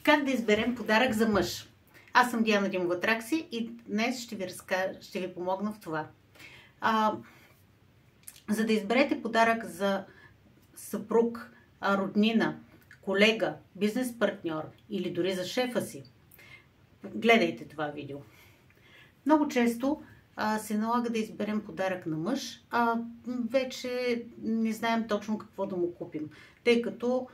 Как да изберем подарък за мъж? Аз съм Диана Димова Тракси и днес ще ви помогна в това. За да изберете подарък за съпруг, роднина, колега, бизнес партньор или дори за шефа си, гледайте това видео. Много често се налага да изберем подарък на мъж, вече не знаем точно какво да му купим, тъй като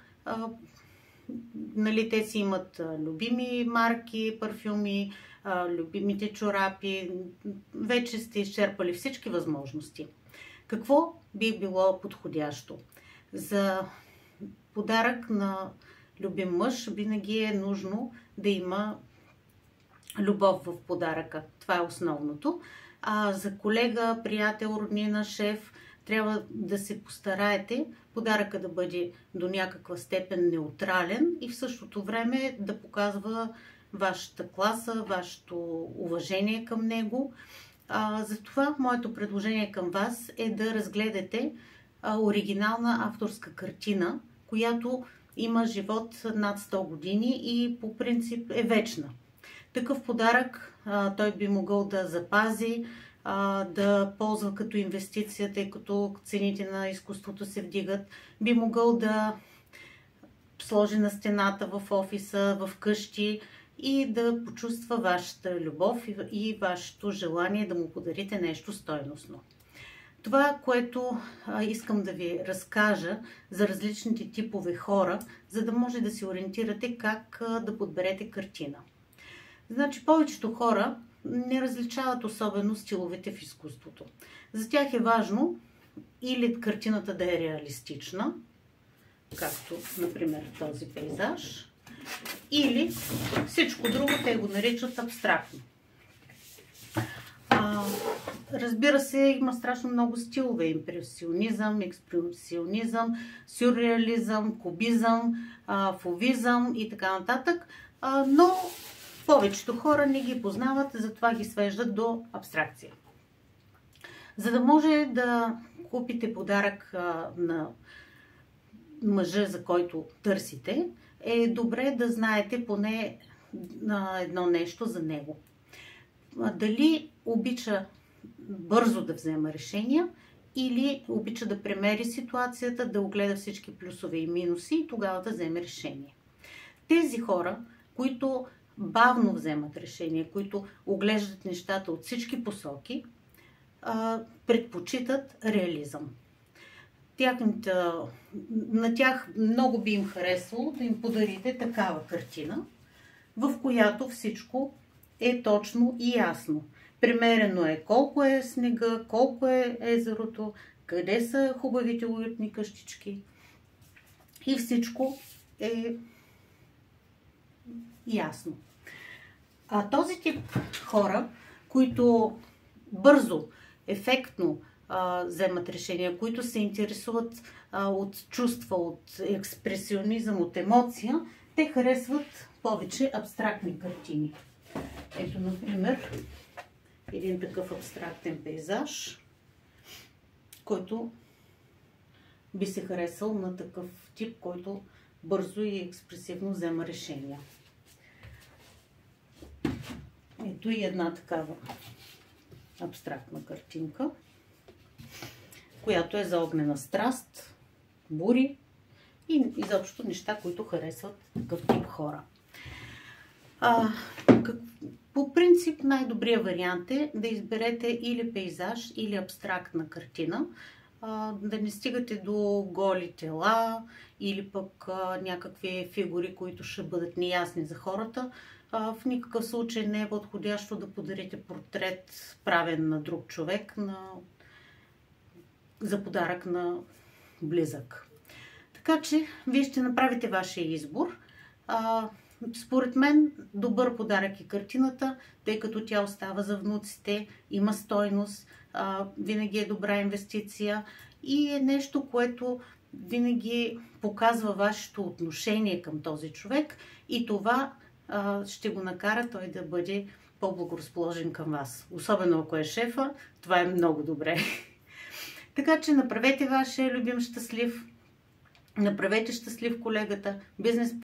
те си имат любими марки, парфюми, любимите чорапи, вече сте изчерпали всички възможности. Какво би било подходящо? За подарък на любим мъж винаги е нужно да има любов в подаръка. Това е основното. За колега, приятел, роднина, шеф трябва да се постараете подаръка да бъде до някаква степен неутрален и в същото време да показва вашата класа, вашето уважение към него. Затова моето предложение към вас е да разгледате оригинална авторска картина, която има живот над 100 години и по принцип е вечна. Такъв подарък той би могъл да запази, да ползва като инвестиция, тъй като цените на изкуството се вдигат. Би могъл да сложи на стената в офиса, в къщи и да почувства вашата любов и вашето желание да му подарите нещо стойностно. Това, което искам да ви разкажа за различните типове хора, за да може да се ориентирате как да подберете картина. Значи, повечето хора не различават особено стиловете в изкуството. За тях е важно или картината да е реалистична, както, например, този пейзаж, или всичко друго те го наричат абстрактно. Разбира се, има страшно много стилове. Импресионизъм, експресионизъм, сюрреализъм, кубизъм, фовизъм и така нататък, но повечето хора не ги познават, затова ги свеждат до абстракция. За да може да купите подарък на мъжа, за който търсите, е добре да знаете поне едно нещо за него. Дали обича бързо да взема решения или обича да премери ситуацията, да огледа всички плюсове и минуси и тогава да вземе решение. Тези хора, които бавно вземат решения, които оглеждат нещата от всички посоки, предпочитат реализъм. На тях много би им харесало да им подарите такава картина, в която всичко е точно и ясно. Премерено е колко е снега, колко е езерото, къде са хубавите уютни къщички и всичко е ясно. Този тип хора, които бързо, ефектно вземат решения, които се интересуват от чувства, от експресионизъм, от емоция, те харесват повече абстрактни картини. Ето, например, един такъв абстрактен пейзаж, който би се харесал на такъв тип, който бързо и експресивно взема решения. Ето и една такава абстрактна картинка, която е за огнена страст, бури и изобщо неща, които харесват такъв тип хора. По принцип най-добрият вариант е да изберете или пейзаж, или абстрактна картина, да не стигате до голи тела или пък някакви фигури, които ще бъдат неясни за хората. В никакъв случай не е подходящо да подарите портрет, правен на друг човек, за подарък на близък. Така че вие ще направите вашия избор. Според мен добър подарък е картината, тъй като тя остава за внуците, има стойност, винаги е добра инвестиция и е нещо, което винаги показва вашето отношение към този човек и това ще го накара той да бъде по-благоразположен към вас. Особено ако е шефа, това е много добре. Така че направете вашия любим щастлив, направете щастлив колегата, бизнес